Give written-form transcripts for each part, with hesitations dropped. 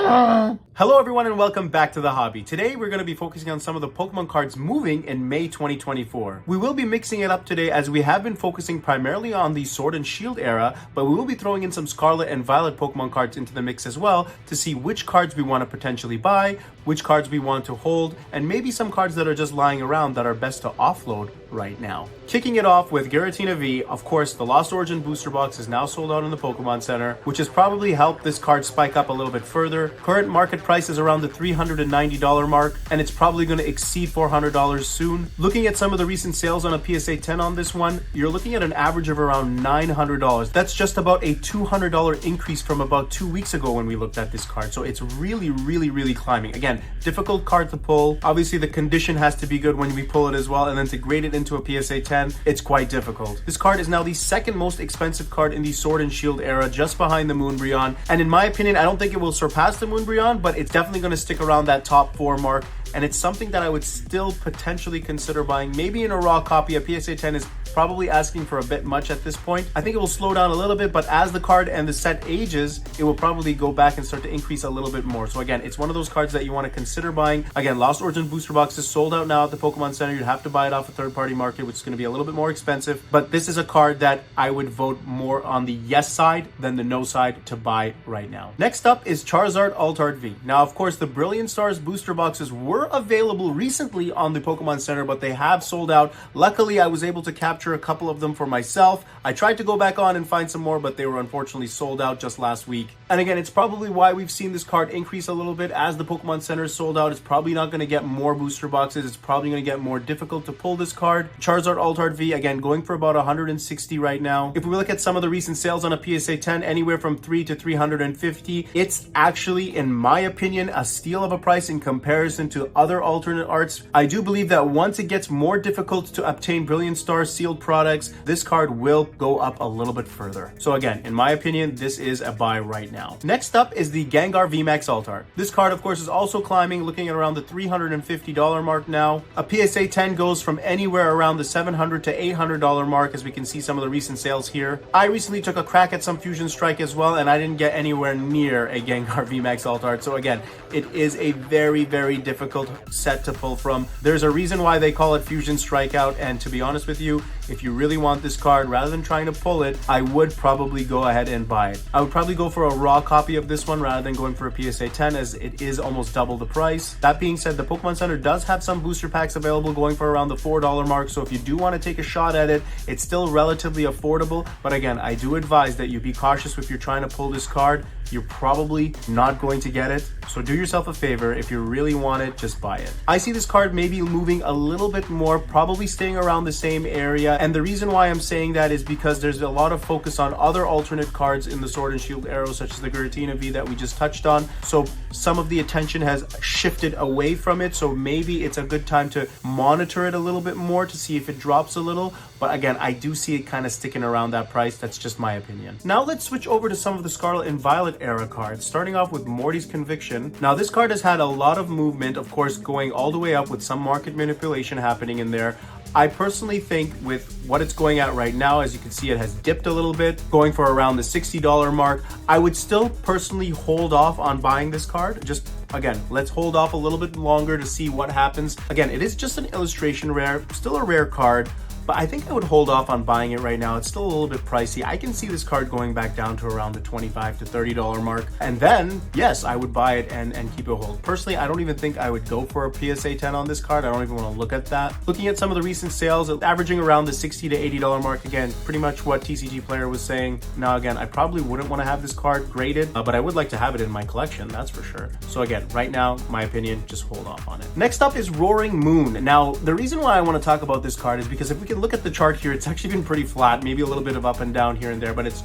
Hello everyone and welcome back to the hobby. Today we're going to be focusing on some of the Pokemon cards moving in May 2024. We will be mixing it up today as we have been focusing primarily on the Sword and Shield era, but we will be throwing in some Scarlet and Violet Pokemon cards into the mix as well to see which cards we want to potentially buy, which cards we want to hold, and maybe some cards that are just lying around that are best to offload right now. Kicking it off with Giratina V, of course the Lost Origin booster box is now sold out in the Pokemon Center, which has probably helped this card spike up a little bit further. Current market price is around the $390 mark, and it's probably going to exceed $400 soon. Looking at some of the recent sales on a PSA 10 on this one, you're looking at an average of around $900. That's just about a $200 increase from about 2 weeks ago when we looked at this card. So it's really climbing. Again, difficult card to pull. Obviously the condition has to be good when we pull it as well, and then to grade it into a PSA 10, it's quite difficult. This card is now the second most expensive card in the Sword and Shield era, just behind the Moonbreon, and in my opinion I don't think it will surpass the Moonbreon, but it's definitely going to stick around that top 4 mark, and it's something that I would still potentially consider buying. Maybe in a raw copy. A PSA 10 is probably asking for a bit much at this point. I think it will slow down a little bit, but as the card and the set ages, it will probably go back and start to increase a little bit more. So again, it's one of those cards that you want to consider buying. Again, Lost Origin booster box is sold out now at the Pokemon Center. You'd have to buy it off a third-party market, which is going to be a little bit more expensive, but this is a card that I would vote more on the yes side than the no side to buy right now. Next up is Charizard Alt-Art V. Now, of course, the Brilliant Stars booster boxes were available recently on the Pokemon Center, but they have sold out. Luckily, I was able to capture a couple of them for myself. I tried to go back on and find some more, but they were unfortunately sold out just last week. And again, it's probably why we've seen this card increase a little bit. As the Pokemon Center is sold out, it's probably not going to get more booster boxes. It's probably going to get more difficult to pull this card. Charizard Alt-Art V, again, going for about 160 right now. If we look at some of the recent sales on a PSA 10, anywhere from 3 to 350, it's actually, in my opinion, a steal of a price in comparison to other alternate arts. I do believe that once it gets more difficult to obtain Brilliant Star sealed products, this card will go up a little bit further. So again, in my opinion, this is a buy right now. Next up is the Gengar VMAX Alt-Art. This card, of course, is also climbing, looking at around the $350 mark now. A PSA 10 goes from anywhere around the $700 to $800 mark, as we can see some of the recent sales here. I recently took a crack at some Fusion Strike as well, and I didn't get anywhere near a Gengar VMAX Alt-Art. So again, it is a very difficult set to pull from. There's a reason why they call it Fusion Strikeout, and to be honest with you, if you really want this card, rather than trying to pull it, I would probably go ahead and buy it. I would probably go for a raw copy of this one rather than going for a PSA 10, as it is almost double the price. That being said, the Pokemon Center does have some booster packs available going for around the $4 mark, so if you do want to take a shot at it, it's still relatively affordable. But again, I do advise that you be cautious if you're trying to pull this card. You're probably not going to get it, so do yourself a favor. If you really want it, just buy it. I see this card maybe moving a little bit more, probably staying around the same area, and the reason why I'm saying that is because there's a lot of focus on other alternate cards in the Sword and Shield era, such as the Giratina V that we just touched on, so some of the attention has shifted away from it, so maybe it's a good time to monitor it a little bit more to see if it drops a little. But again, I do see it kind of sticking around that price. That's just my opinion. Now let's switch over to some of the Scarlet and Violet era cards, starting off with Morty's Conviction. Now this card has had a lot of movement, of course, going all the way up with some market manipulation happening in there. I personally think with what it's going at right now, as you can see, it has dipped a little bit, going for around the $60 mark. I would still personally hold off on buying this card. Just again, let's hold off a little bit longer to see what happens. Again, it is just an illustration rare, still a rare card, but I think I would hold off on buying it right now. It's still a little bit pricey. I can see this card going back down to around the $25 to $30 mark. And then, yes, I would buy it and keep it hold. Personally, I don't even think I would go for a PSA 10 on this card. I don't even want to look at that. Looking at some of the recent sales, averaging around the $60 to $80 mark. Again, pretty much what TCG Player was saying. Now, again, I probably wouldn't want to have this card graded, but I would like to have it in my collection, that's for sure. So again, right now, my opinion, just hold off on it. Next up is Roaring Moon. Now, the reason why I want to talk about this card is because if we can look at the chart here, it's actually been pretty flat, maybe a little bit of up and down here and there, but it's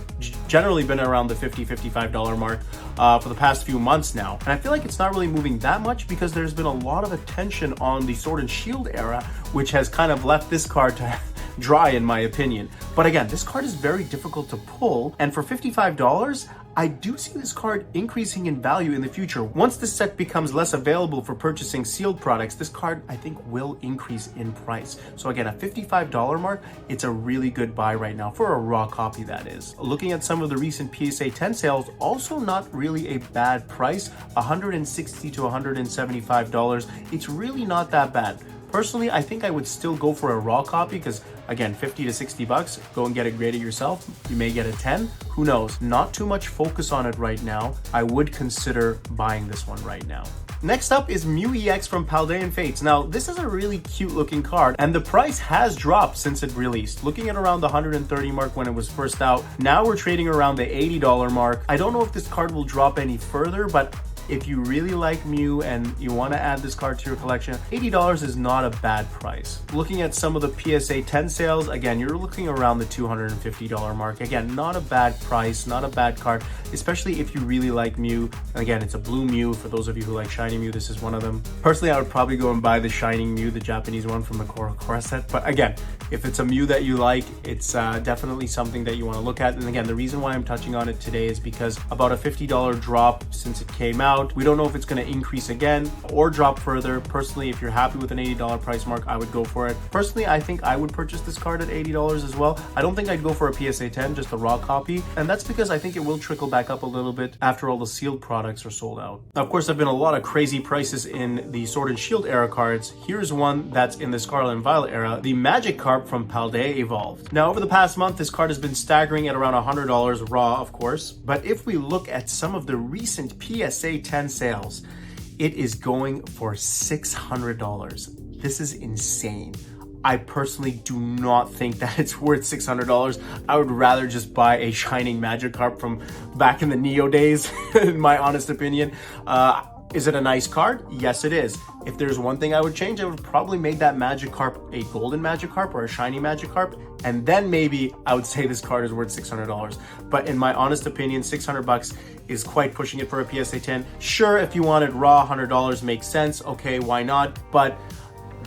generally been around the $50, $55 mark for the past few months now. And I feel like it's not really moving that much because there's been a lot of attention on the Sword and Shield era, which has kind of left this card to dry in my opinion. But again, this card is very difficult to pull, and for $55, I do see this card increasing in value in the future. Once this set becomes less available for purchasing sealed products, this card I think will increase in price. So again, a $55 mark, it's a really good buy right now for a raw copy, that is. Looking at some of the recent PSA 10 sales, also not really a bad price, $160 to $175. It's really not that bad. Personally, I think I would still go for a raw copy because, again, 50 to 60 bucks, go and get it graded yourself. You may get a 10, who knows? Not too much focus on it right now. I would consider buying this one right now. Next up is Mew EX from Paldean Fates. Now, this is a really cute looking card, and the price has dropped since it released. Looking at around the $130 mark when it was first out, now we're trading around the $80 mark. I don't know if this card will drop any further, but if you really like Mew and you want to add this card to your collection, $80 is not a bad price. Looking at some of the PSA 10 sales, again, you're looking around the $250 mark. Again, not a bad price, not a bad card, especially if you really like Mew. Again, it's a blue Mew. For those of you who like shiny Mew, this is one of them. Personally, I would probably go and buy the Shining Mew, the Japanese one from the Korra set. But again, if it's a Mew that you like, it's definitely something that you want to look at. And again, the reason why I'm touching on it today is because about a $50 drop since it came out. We don't know if it's going to increase again or drop further. Personally, if you're happy with an $80 price mark, I would go for it. Personally, I think I would purchase this card at $80 as well. I don't think I'd go for a PSA 10, just a raw copy. And that's because I think it will trickle back up a little bit after all the sealed products are sold out. Now, of course, there have been a lot of crazy prices in the Sword and Shield era cards. Here's one that's in the Scarlet and Violet era, the Magikarp from Paldea Evolved. Now, over the past month, this card has been staggering at around $100 raw, of course. But if we look at some of the recent PSA 10 sales, it is going for $600. This is insane. I personally do not think that it's worth $600. I would rather just buy a Shining Magikarp from back in the Neo days, in my honest opinion. Is it a nice card? Yes, it is. If there's one thing I would change, I would probably make that Magikarp a golden Magikarp or a shiny Magikarp, and then maybe I would say this card is worth $600. But in my honest opinion, 600 bucks is quite pushing it for a PSA 10. Sure, if you wanted raw, $100 makes sense. Okay, why not? But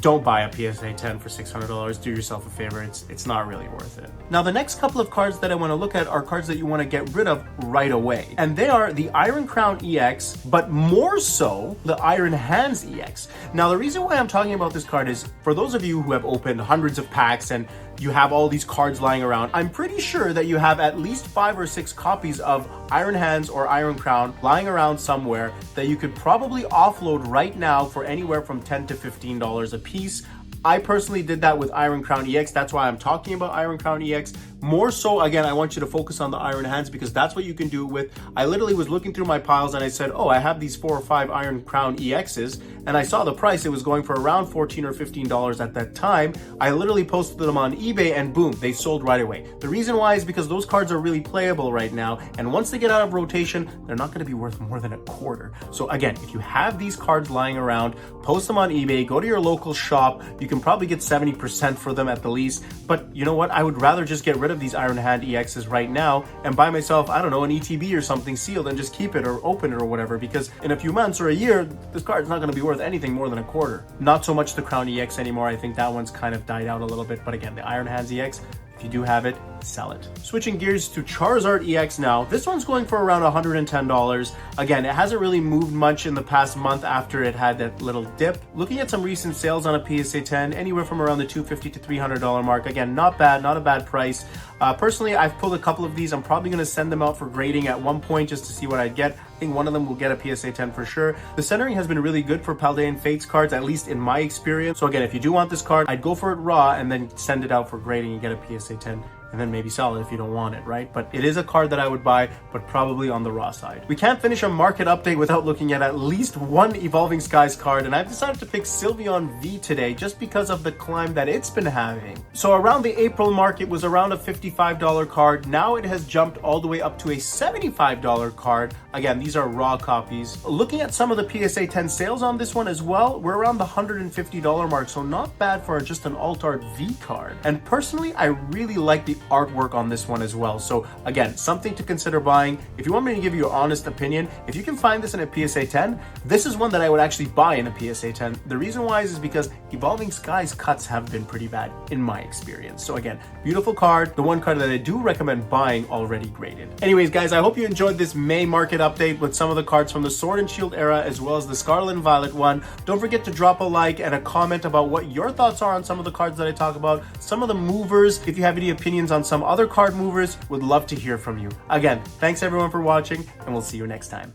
don't buy a PSA 10 for $600. Do yourself a favor. It's not really worth it. Now, the next couple of cards that I want to look at are cards that you want to get rid of right away. And they are the Iron Crown EX, but more so the Iron Hands EX. Now, the reason why I'm talking about this card is for those of you who have opened hundreds of packs and you have all these cards lying around, I'm pretty sure that you have at least 5 or 6 copies of Iron Hands or Iron Crown lying around somewhere that you could probably offload right now for anywhere from $10 to $15 a piece. I personally did that with Iron Crown EX. That's why I'm talking about Iron Crown EX. More so, again, I want you to focus on the Iron Hands because that's what you can do with. I literally was looking through my piles and I said, oh, I have these 4 or 5 Iron Crown EXs, and I saw the price. It was going for around $14 or $15 at that time. I literally posted them on eBay and boom, they sold right away. The reason why is because those cards are really playable right now, and once they get out of rotation, they're not going to be worth more than a quarter. So again, if you have these cards lying around, post them on eBay, go to your local shop. You can probably get 70% for them at the least. But you know what? I would rather just get rid of these Iron Hand EXs right now and buy myself, I don't know, an ETB or something sealed and just keep it or open it or whatever, because in a few months or a year, this card's not going to be worth anything more than a quarter. Not so much the Crown EX anymore. I think that one's kind of died out a little bit. But again, the Iron Hands EX, if you do have it, sell it. Switching gears to Charizard EX now. This one's going for around $110. Again, it hasn't really moved much in the past month after it had that little dip. Looking at some recent sales on a PSA 10, anywhere from around the $250 to $300 mark. Again, not bad, not a bad price. Personally, I've pulled a couple of these. I'm probably going to send them out for grading at one point just to see what I'd get. I think one of them will get a PSA 10 for sure. The centering has been really good for Paldean Fates cards, at least in my experience. So again, if you do want this card, I'd go for it raw and then send it out for grading and get a PSA 10. And then maybe sell it if you don't want it, right? But it is a card that I would buy, but probably on the raw side. We can't finish a market update without looking at least one Evolving Skies card, and I've decided to pick Sylveon V today just because of the climb that it's been having. So around the April mark, it was around a $55 card. Now it has jumped all the way up to a $75 card. Again, these are raw copies. Looking at some of the PSA 10 sales on this one as well, we're around the $150 mark, so not bad for just an alt art V card. And personally, I really like the artwork on this one as well. So again, something to consider buying. If you want me to give you an honest opinion, if you can find this in a PSA 10, this is one that I would actually buy in a PSA 10. The reason why is because Evolving Skies cuts have been pretty bad in my experience. So again, beautiful card, the one card that I do recommend buying already graded. Anyways, guys, I hope you enjoyed this May market update with some of the cards from the Sword and Shield era as well as the Scarlet and Violet one. Don't forget to drop a like and a comment about what your thoughts are on some of the cards that I talk about, some of the movers. If you have any opinions on some other card movers, would love to hear from you. Again, thanks everyone for watching, and we'll see you next time.